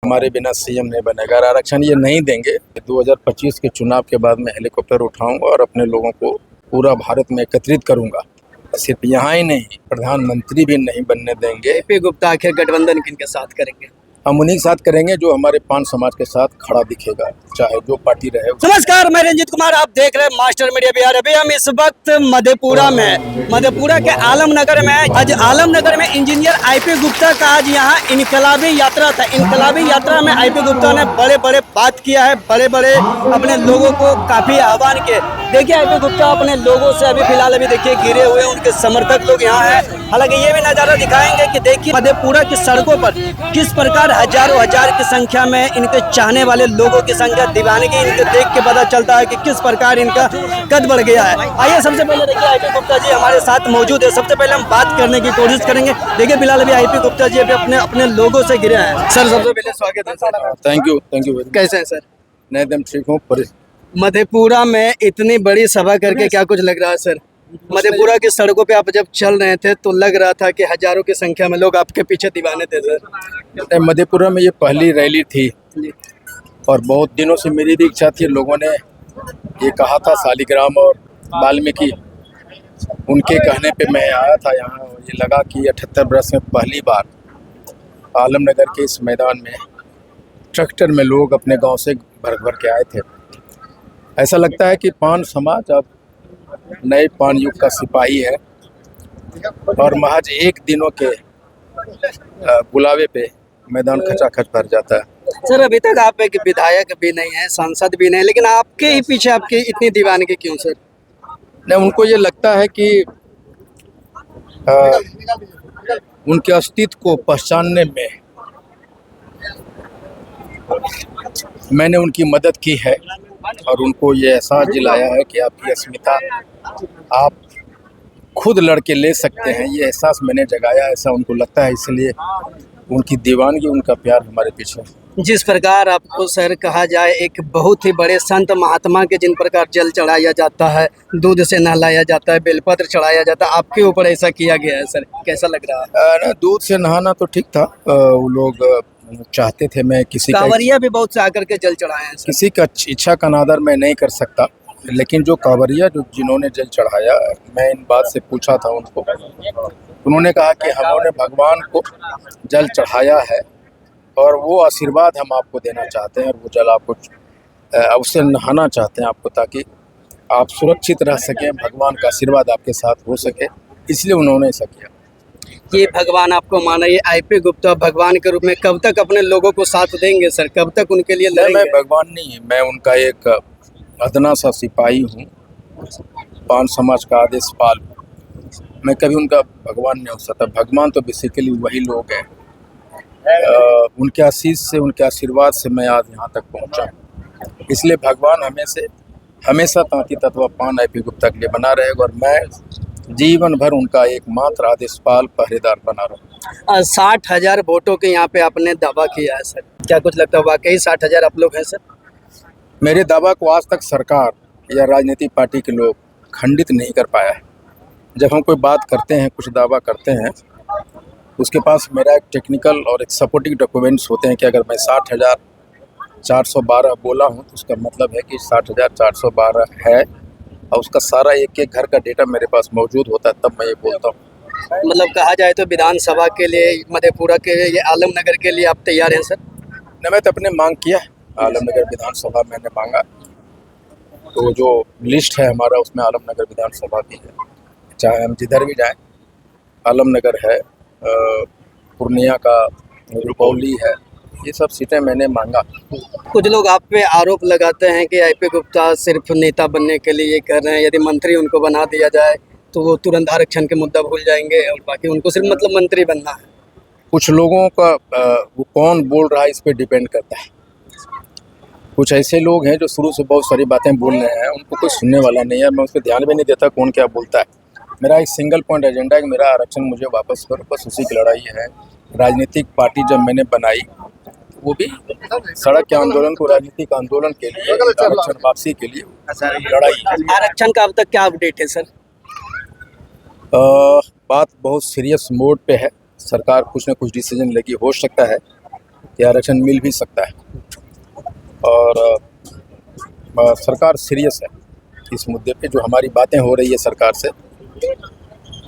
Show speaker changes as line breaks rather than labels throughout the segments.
हमारे बिना सीएम नहीं बनेगा। आरक्षण ये नहीं देंगे। 2025 के चुनाव के बाद मैं हेलीकॉप्टर उठाऊंगा और अपने लोगों को पूरा भारत में एकत्रित करूंगा। सिर्फ यहाँ ही नहीं, प्रधानमंत्री भी नहीं बनने देंगे।
AP गुप्ता आखिर गठबंधन किनके साथ करेंगे?
हम उन्हीं के साथ करेंगे जो हमारे पान समाज के साथ खड़ा दिखेगा, चाहे जो पार्टी रहे।
नमस्कार, मैं रंजीत कुमार, आप देख रहे हैं मास्टर मीडिया बिहार। अभी हम इस वक्त मधेपुरा में, मधेपुरा के आलमनगर में। आज आलमनगर में इंजीनियर IP गुप्ता का आज यहाँ इनकलाबी यात्रा था। इनकलाबी यात्रा में IP गुप्ता ने बड़े बड़े बात किया है, बड़े बड़े अपने लोगों को काफी आह्वान किए। देखिए IP गुप्ता अपने लोगों से अभी फिलहाल देखिए घिरे हुए उनके समर्थक लोग यहाँ हैं। हालांकि ये भी नजारा दिखाएंगे कि देखिए मधेपुरा की सड़कों पर किस प्रकार हजारों हजार की संख्या में इनके चाहने वाले लोगों की संख्या, दीवानगी इनके देख के पता चलता है कि किस प्रकार इनका कद बढ़ गया है। आइए सबसे पहले देखिए IP गुप्ता जी हमारे साथ मौजूद है। सबसे पहले हम बात करने की कोशिश करेंगे। देखिए फिलहाल अभी IP गुप्ता जी अभी अपने लोगों से घिरे हैं। सर सबसे पहले स्वागत है सर।
थैंक यू
कैसे हैं सर?
मैं एकदम ठीक हूँ।
मधेपुरा में इतनी बड़ी सभा करके क्या कुछ लग रहा है सर? मधेपुरा की सड़कों पे आप जब चल रहे थे तो लग रहा था कि हजारों की संख्या में लोग आपके पीछे दीवाने थे सर।
मधेपुरा में ये पहली रैली थी और बहुत दिनों से मेरी भी इच्छा थी। लोगों ने ये कहा था, शालिग्राम और वाल्मीकि, उनके कहने पे मैं आया था यहाँ। ये लगा कि 78 बरस में पहली बार आलमनगर के इस मैदान में ट्रैक्टर में लोग अपने गांव से भर के आए थे। ऐसा लगता है कि पान समाज अब नए पान युग का सिपाही है और महज एक दिनों के बुलावे पे मैदान खचाखच भर जाता है।
सर अभी तक आप एक विधायक भी नहीं है, सांसद भी नहीं, लेकिन आपके ही पीछे आपकी इतनी दीवानगी क्यों सर?
नहीं, उनको ये लगता है कि उनके अस्तित्व को पहचानने में मैंने उनकी मदद की है और उनको ये एहसास दिलाया है कि आपकी अस्मिता आप खुद लड़के ले सकते हैं। ये एहसास मैंने जगाया, ऐसा उनको लगता है। इसलिए उनकी दीवानगी, उनका प्यार हमारे पीछे।
जिस प्रकार आपको सर कहा जाए, एक बहुत ही बड़े संत महात्मा के जिन प्रकार जल चढ़ाया जाता है, दूध से नहलाया जाता है, बेलपत्र चढ़ाया जाता है, आपके ऊपर ऐसा किया गया है सर, कैसा लग रहा है?
दूध से नहाना तो ठीक था। वो लोग चाहते थे, मैं किसी
कांवरिया भी बहुत से आकर के जल चढ़ाए हैं।
किसी का इच्छा का अनादर मैं नहीं कर सकता, लेकिन जो कांवरिया जिन्होंने जल चढ़ाया, मैं इन बात से पूछा था उनको। उन्होंने कहा कि हमने भगवान को जल चढ़ाया है और वो आशीर्वाद हम आपको देना चाहते हैं और वो जल आपको उससे नहाना चाहते हैं आपको, ताकि आप सुरक्षित रह सकें, भगवान का आशीर्वाद आपके साथ हो सके। इसलिए उन्होंने ऐसा किया।
ये भगवान आपको माना, ये IP गुप्ता भगवान के रूप में कब तक अपने लोगों को साथ देंगे सर? कब तक उनके लिए लड़ेंगे?
मैं भगवान नहीं, मैं उनका एक अदना सा सिपाही हूँ, पान समाज का आदेश पाल। मैं कभी उनका भगवान नहीं हो सकता। भगवान तो बेसिकली वही लोग हैं। उनके आशीष से, उनके आशीर्वाद से मैं आज यहाँ तक पहुँचा। इसलिए भगवान हमेशा तांती तत्वा पान IP गुप्ता के लिए बना रहेगा और मैं जीवन भर उनका एकमात्र आदेशपाल पहरेदार बना रहा।
60,000 वोटों के यहाँ पे आपने दावा किया है सर, क्या कुछ लगता है वाकई 60,000 आप लोग हैं सर?
मेरे दावा को आज तक सरकार या राजनीतिक पार्टी के लोग खंडित नहीं कर पाया है। जब हम कोई बात करते हैं, कुछ दावा करते हैं, उसके पास मेरा एक टेक्निकल और एक सपोर्टिंग डॉक्यूमेंट्स होते हैं कि अगर मैं 60,412 बोला हूँ तो उसका मतलब है कि 60,412 है और उसका सारा एक एक घर का डेटा मेरे पास मौजूद होता है, तब मैं ये बोलता हूँ।
मतलब कहा जाए तो विधानसभा के लिए, मधेपुरा के लिए, आलमनगर के लिए आप तैयार हैं सर?
न, मैं तो अपने मांग किया। आलमनगर विधानसभा मैंने मांगा, तो जो लिस्ट है हमारा उसमें आलमनगर विधानसभा भी है। चाहे हम जिधर भी जाएं, आलमनगर है, पूर्णिया का रुपौली है, ये सब सीटें मैंने मांगा।
कुछ लोग आप पे आरोप लगाते हैं कि IP गुप्ता सिर्फ नेता बनने के लिए ये कर रहे हैं, यदि मंत्री उनको बना दिया जाए तो वो तुरंत आरक्षण के मुद्दा भूल जाएंगे और बाकी उनको सिर्फ मतलब मंत्री बनना है।
कुछ लोगों का वो कौन बोल रहा है इस पे डिपेंड करता है। कुछ ऐसे लोग हैं जो शुरू से बहुत सारी बातें बोल रहे हैं, उनको कोई सुनने वाला नहीं है। मैं उस पर ध्यान भी नहीं देता कौन क्या बोलता है। मेरा एक सिंगल पॉइंट एजेंडा है कि मेरा आरक्षण मुझे वापस करो, बस उसी की लड़ाई है। राजनीतिक पार्टी जब मैंने बनाई, वो भी सड़क के आंदोलन को राजनीतिक आंदोलन के लिए, आरक्षण वापसी के लिए लड़ाई।
आरक्षण का अब तक क्या अपडेट है सर?
बात बहुत सीरियस मोड पे है। सरकार कुछ न कुछ डिसीजन लेगी। हो सकता है ये आरक्षण मिल भी सकता है। और सरकार सीरियस है इस मुद्दे पे। जो हमारी बातें हो रही है सरकार से,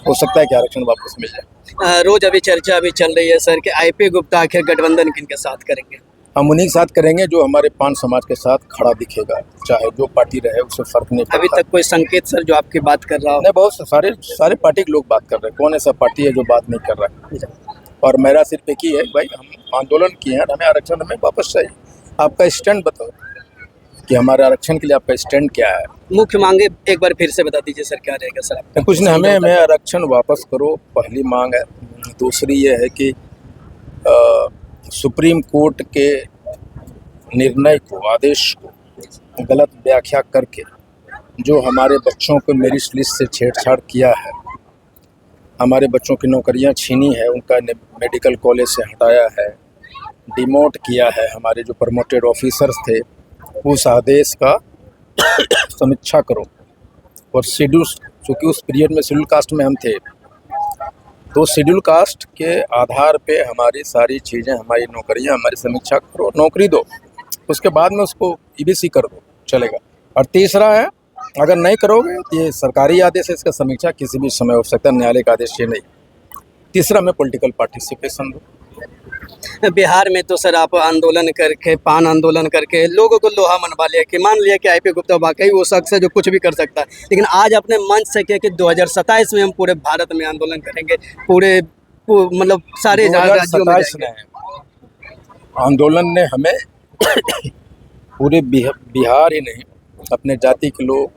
हो सकता है कि आरक्षण वापस मिल जाए।
रोज अभी चर्चा अभी चल रही है सर कि आईपी गुप्ता आखिर गठबंधन किनके साथ करेंगे?
हम उन्हीं के साथ करेंगे जो हमारे पान समाज के साथ खड़ा दिखेगा, चाहे जो पार्टी रहे, उससे फर्क नहीं पड़ता।
अभी तक कोई संकेत सर जो आपकी बात कर रहा हो?
नहीं, बहुत सारे पार्टी के लोग बात कर रहे हैं। कौन ऐसा पार्टी है जो बात नहीं कर रहा है? और मेरा सिर्फ एक ही है, भाई हम आंदोलन किए हैं, हमें आरक्षण हमें वापस चाहिए। आपका स्टैंड बताओ कि हमारे आरक्षण के लिए आपका स्टैंड क्या है?
मुख्य मांगे एक बार फिर से बता दीजिए सर, क्या रहेगा सर आपका?
कुछ नहीं, हमें आरक्षण वापस करो, पहली मांग है। दूसरी ये है कि सुप्रीम कोर्ट के निर्णय को, आदेश को गलत व्याख्या करके जो हमारे बच्चों को मेरिट लिस्ट से छेड़छाड़ किया है, हमारे बच्चों की नौकरियां छीनी है, उनका मेडिकल कॉलेज से हटाया है, डिमोट किया है, हमारे जो प्रमोटेड ऑफिसर्स थे, उस आदेश का समीक्षा करो। और शेड्यूल, चूँकि उस पीरियड में शेड्यूल कास्ट में हम थे, तो शेड्यूल कास्ट के आधार पे हमारी सारी चीज़ें, हमारी नौकरियां, हमारी समीक्षा करो, नौकरी दो, उसके बाद में उसको ईबीसी कर दो, चलेगा। और तीसरा है, अगर नहीं करोगे, ये सरकारी आदेश है, इसका समीक्षा किसी भी समय हो सकता है, न्यायालय का आदेश ये नहीं। तीसरा में पॉलिटिकल पार्टिसिपेशन दो।
बिहार में तो सर आप आंदोलन करके, पान आंदोलन करके लोगों को लोहा मनवा लिया कि मान लिया कि आईपी गुप्ता वाकई वो शख्स है जो कुछ भी कर सकता है, लेकिन आज अपने मंच से कह कि 2027 में हम पूरे भारत में आंदोलन करेंगे, मतलब सारे राज्यों में जाएंगे।
आंदोलन ने हमें पूरे बिहार ही नहीं, अपने जाति के लोग,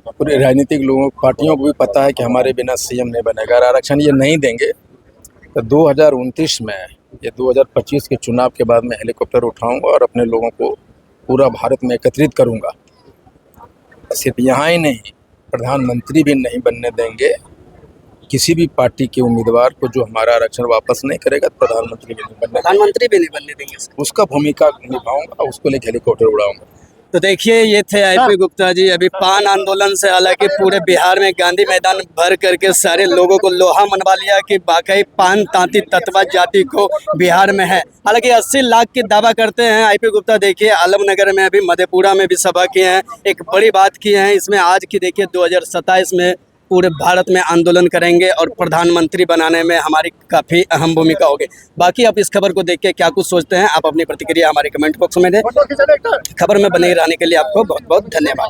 पूरे राजनीतिक लोगों, पार्टियों को भी पता है कि हमारे बिना सीएम नहीं बनेगा। अगर आरक्षण ये नहीं देंगे तो 2029 में, ये 2025 के चुनाव के बाद मैं हेलीकॉप्टर उठाऊंगा और अपने लोगों को पूरा भारत में एकत्रित करूंगा। सिर्फ यहाँ ही नहीं, प्रधानमंत्री भी नहीं बनने देंगे किसी भी पार्टी के उम्मीदवार को जो हमारा आरक्षण वापस नहीं करेगा, तो प्रधानमंत्री भी नहीं बनने देंगे। उसका भूमिका निभाऊंगा, उसको लेकर हेलीकॉप्टर उड़ाऊंगा।
तो देखिए, ये थे आईपी गुप्ता जी। अभी पान आंदोलन से हालांकि पूरे बिहार में गांधी मैदान भर करके सारे लोगों को लोहा मनवा लिया कि वाकई पान तांती तत्वा जाति को बिहार में है। हालांकि 80 लाख की दावा करते हैं आईपी गुप्ता। देखिए, आलमनगर में अभी, मधेपुरा में भी सभा किए हैं, एक बड़ी बात की है इसमें आज की। देखिए 2027 में पूरे भारत में आंदोलन करेंगे और प्रधानमंत्री बनाने में हमारी काफ़ी अहम भूमिका होगी। बाकी आप इस खबर को देख के क्या कुछ सोचते हैं, आप अपनी प्रतिक्रिया हमारे कमेंट बॉक्स में दें। खबर में बने रहने के लिए आपको बहुत बहुत धन्यवाद।